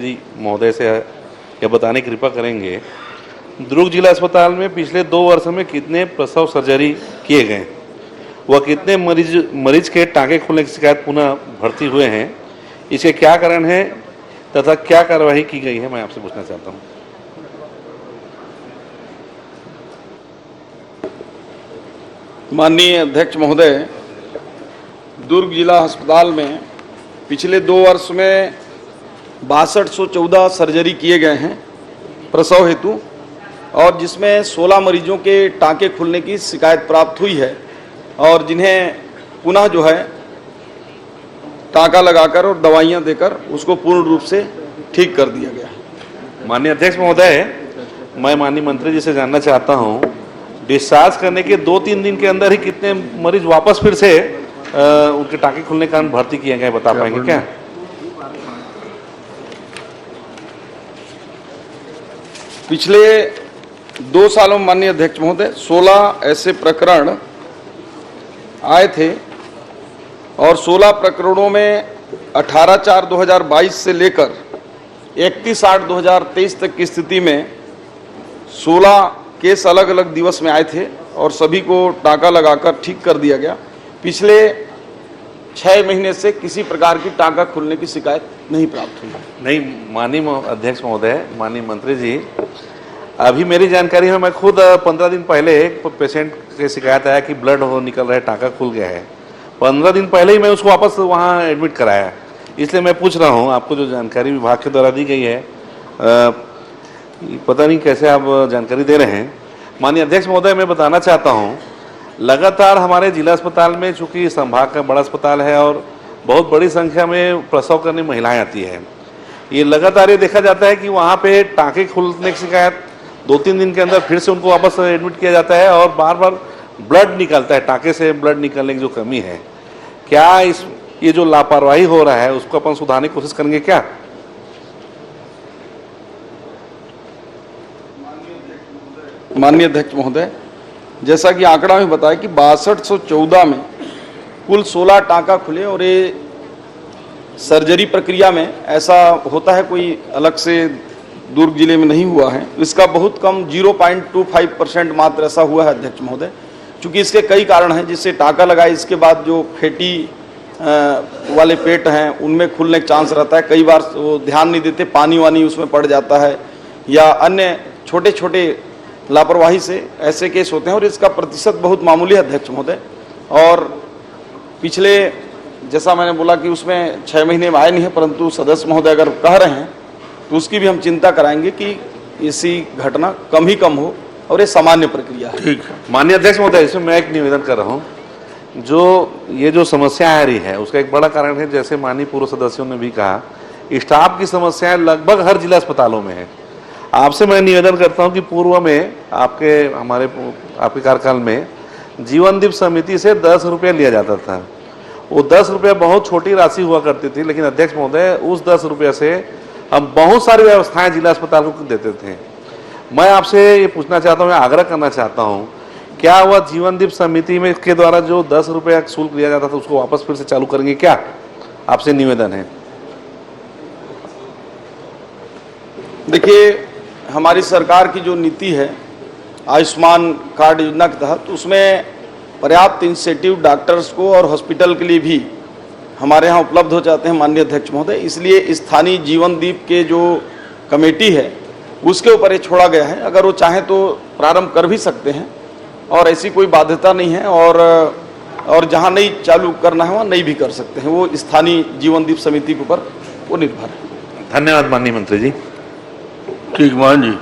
जी महोदय से यह बताने की कृपा करेंगे, दुर्ग जिला अस्पताल में पिछले 2 वर्षों में कितने प्रसव सर्जरी किए गए, वह कितने मरीज के टांके खुलने की शिकायत पुनः भर्ती हुए हैं, इसके क्या कारण है तथा क्या कार्रवाई की गई है, मैं आपसे पूछना चाहता हूं। माननीय अध्यक्ष महोदय, दुर्ग जिला अस्पताल में पिछले 2 वर्ष में 6214 सर्जरी किए गए हैं प्रसव हेतु, और जिसमें 16 मरीजों के टांके खुलने की शिकायत प्राप्त हुई है और जिन्हें पुनः जो है टांका लगाकर और दवाइयां देकर उसको पूर्ण रूप से ठीक कर दिया गया। माननीय अध्यक्ष महोदय, मैं माननीय मंत्री जी से जानना चाहता हूं, डिस्चार्ज करने के 2-3 दिन के अंदर ही कितने मरीज वापस फिर से उनके टांके खुलने के कारण भर्ती किए गए, बता पाएंगे क्या? पिछले 2 सालों में माननीय अध्यक्ष महोदय 16 ऐसे प्रकरण आए थे और 16 प्रकरणों में 18/4/2022 से लेकर 31/8/2023 तक की स्थिति में 16 केस अलग अलग दिवस में आए थे और सभी को टांका लगाकर ठीक कर दिया गया। पिछले 6 महीने से किसी प्रकार की टांका खुलने की शिकायत नहीं प्राप्त हुई। नहीं माननीय अध्यक्ष महोदय, माननीय मंत्री जी, अभी मेरी जानकारी में मैं खुद 15 दिन पहले एक पेशेंट की शिकायत आया कि ब्लड हो निकल रहा है, टांका खुल गया है। 15 दिन पहले ही मैं उसको वापस वहाँ एडमिट कराया, इसलिए मैं पूछ रहा हूँ, आपको जो जानकारी विभाग के द्वारा दी गई है, पता नहीं कैसे आप जानकारी दे रहे हैं। माननीय अध्यक्ष महोदय, मैं बताना चाहता हूँ, लगातार हमारे जिला अस्पताल में, चूँकि संभाग का बड़ा अस्पताल है और बहुत बड़ी संख्या में प्रसव करने महिलाएं आती हैं, ये लगातार ये देखा जाता है कि वहाँ पे टांके खुलने की शिकायत 2-3 दिन के अंदर फिर से उनको वापस एडमिट किया जाता है और बार बार ब्लड निकलता है, टांके से ब्लड निकलने की जो कमी है, क्या ये जो लापरवाही हो रहा है उसको अपन सुधारने की कोशिश करेंगे क्या? माननीय अध्यक्ष महोदय, जैसा कि आंकड़ा में बताया कि 6214 में कुल 16 टांका खुले और ये सर्जरी प्रक्रिया में ऐसा होता है, कोई अलग से दुर्ग जिले में नहीं हुआ है। इसका बहुत कम 0.25% मात्र ऐसा हुआ है अध्यक्ष महोदय, क्योंकि इसके कई कारण हैं। जिससे टांका लगाए इसके बाद जो फैटी वाले पेट हैं उनमें खुलने का चांस रहता है, कई बार वो ध्यान नहीं देते, पानी वानी उसमें पड़ जाता है या अन्य छोटे छोटे लापरवाही से ऐसे केस होते हैं और इसका प्रतिशत बहुत मामूली है अध्यक्ष महोदय। और पिछले, जैसा मैंने बोला कि उसमें 6 महीने में आए नहीं है, परंतु सदस्य महोदय अगर कह रहे हैं तो उसकी भी हम चिंता कराएंगे कि ऐसी घटना कम हो और ये सामान्य प्रक्रिया है। ठीक है माननीय अध्यक्ष महोदय, इसमें मैं एक निवेदन कर रहा हूँ, ये जो समस्या आ रही है उसका एक बड़ा कारण है, जैसे माननीय पूर्व सदस्यों ने भी कहा, स्टाफ की समस्याएं लगभग हर जिला अस्पतालों में है। आपसे मैं निवेदन करता हूं कि पूर्व में आपके कार्यकाल में जीवनदीप समिति से 10 रुपया लिया जाता था। वो 10 रुपया बहुत छोटी राशि हुआ करती थी, लेकिन अध्यक्ष महोदय उस 10 रुपये से हम बहुत सारी व्यवस्थाएं जिला अस्पताल को देते थे। मैं आपसे ये पूछना चाहता हूँ, मैं आग्रह करना चाहता हूँ, क्या वह जीवनदीप समिति में के द्वारा जो 10 रुपया शुल्क लिया जाता था उसको वापस फिर से चालू करेंगे क्या? आपसे निवेदन है। देखिए, हमारी सरकार की जो नीति है आयुष्मान कार्ड योजना के तहत, उसमें पर्याप्त इंसेंटिव डॉक्टर्स को और हॉस्पिटल के लिए भी हमारे यहाँ उपलब्ध हो जाते हैं माननीय अध्यक्ष महोदय। इसलिए स्थानीय जीवनदीप के जो कमेटी है उसके ऊपर ये छोड़ा गया है, अगर वो चाहें तो प्रारंभ कर भी सकते हैं और ऐसी कोई बाध्यता नहीं है, और जहाँ नहीं चालू करना है वहाँ नहीं भी कर सकते हैं, वो स्थानीय जीवनदीप समिति के ऊपर वो निर्भर है। धन्यवाद माननीय मंत्री जी। ठीक मान जी।